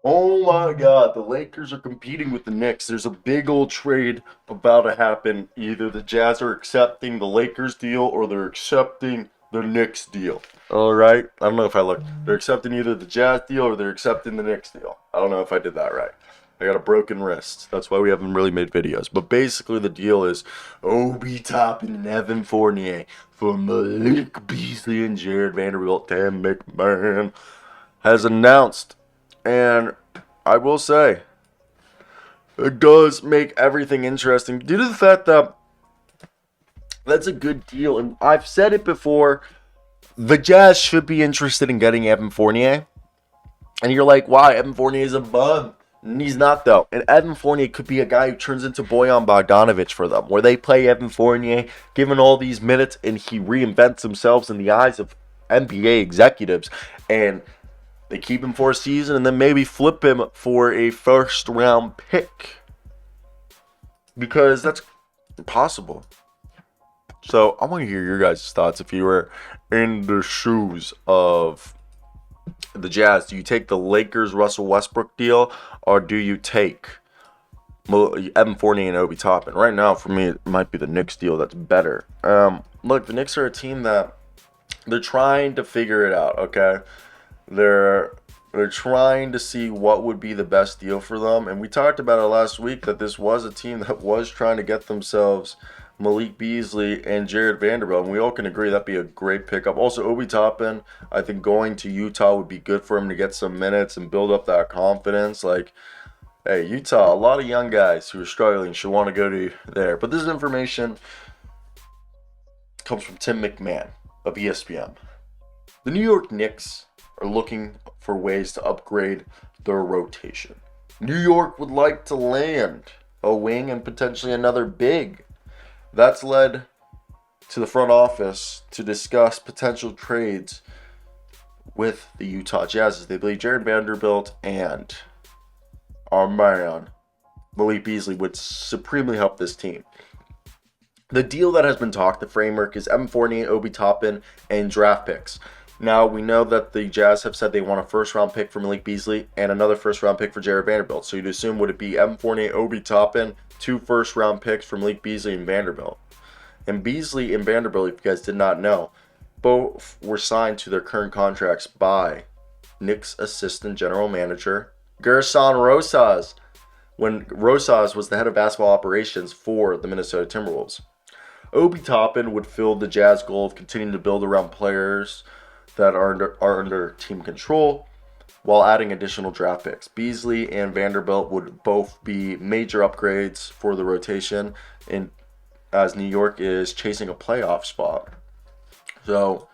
Oh my God, the Lakers are competing with the Knicks. There's a big old trade about to happen. Either the Jazz are accepting the Lakers deal or they're accepting the Knicks deal. All right. I don't know if I looked. They're accepting either the Jazz deal or they're accepting the Knicks deal. I don't know if I did that right. I got a broken wrist. That's why we haven't really made videos. But basically, the deal is Obi Toppin and Evan Fournier for Malik Beasley and Jared Vanderbilt. Damn, MacMahon has announced. And I will say, it does make everything interesting due to the fact that that's a good deal. And I've said it before, the Jazz should be interested in getting Evan Fournier. And you're like, why? Evan Fournier is a bum. And he's not, though. And Evan Fournier could be a guy who turns into Bojan Bogdanovic for them, where they play Evan Fournier, given all these minutes, and he reinvents himself in the eyes of NBA executives. And they keep him for a season and then maybe flip him for a first round pick. Because that's possible. So I want to hear your guys' thoughts. If you were in the shoes of the Jazz, do you take the Lakers Russell Westbrook deal or do you take Evan Fournier and Obi Toppin? Right now, for me, it might be the Knicks deal that's better. Look, the Knicks are a team that they're trying to figure it out, okay? They're trying to see what would be the best deal for them. And we talked about it last week that this was a team that was trying to get themselves Malik Beasley and Jared Vanderbilt. And we all can agree that'd be a great pickup. Also, Obi Toppin, I think going to Utah would be good for him to get some minutes and build up that confidence. Like, hey, Utah, a lot of young guys who are struggling should want to go to there. But this information comes from Tim MacMahon of ESPN. The New York Knicks are looking for ways to upgrade their rotation. New York would like to land a wing and potentially another big. That's led to the front office to discuss potential trades with the Utah Jazz as they believe Jared Vanderbilt and our man Malik Beasley would supremely help this team. The deal that has been talked, the framework, is Evan Fournier, Obi Toppin, and draft picks. Now, we know that the Jazz have said they want a first-round pick for Malik Beasley and another first-round pick for Jared Vanderbilt. So you'd assume, would it be Evan Fournier, Obi Toppin, 2 first-round picks for Malik Beasley and Vanderbilt? And Beasley and Vanderbilt, if you guys did not know, both were signed to their current contracts by Knicks assistant general manager Gersson Rosas, when Rosas was the head of basketball operations for the Minnesota Timberwolves. Obi Toppin would fill the Jazz goal of continuing to build around players that are under team control while adding additional draft picks. Beasley and Vanderbilt would both be major upgrades for the rotation, and as New York is chasing a playoff spot. So,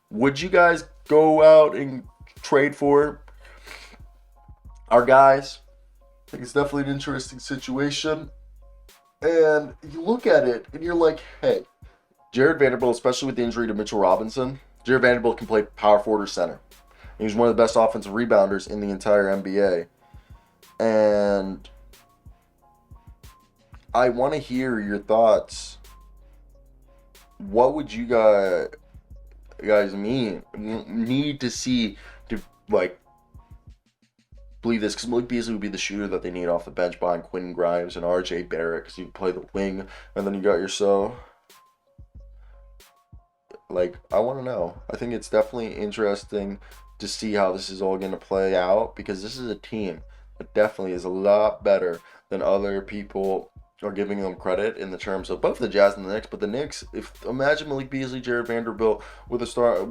would you guys go out and trade for our guys? I think it's definitely an interesting situation. And you look at it and you're like, hey, Jared Vanderbilt, especially with the injury to Mitchell Robinson, Jared Vanderbilt can play power forward or center. He's one of the best offensive rebounders in the entire NBA. And I want to hear your thoughts. What would you guys need to see to like believe this? Because Malik Beasley would be the shooter that they need off the bench behind Quentin Grimes and RJ Barrett, because you play the wing, and then you got yourself. Like, I want to know. I think it's definitely interesting to see how this is all going to play out, because this is a team that definitely is a lot better than other people are giving them credit in the terms of both the Jazz and the Knicks. But the Knicks, imagine Malik Beasley, Jared Vanderbilt with the starting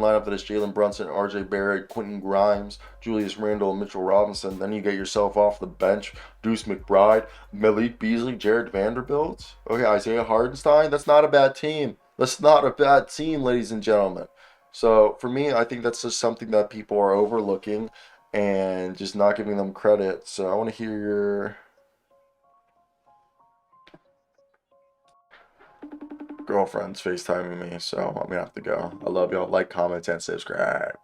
lineup that is Jalen Brunson, R.J. Barrett, Quentin Grimes, Julius Randle, and Mitchell Robinson. Then you get yourself off the bench, Deuce McBride, Malik Beasley, Jared Vanderbilt. Okay, Isaiah Hardenstein. That's not a bad team. That's not a bad team, ladies and gentlemen. So for me, I think that's just something that people are overlooking and just not giving them credit. So I want to hear your girlfriend's FaceTiming me, so I'm gonna have to go. I love y'all. Like, comment, and subscribe.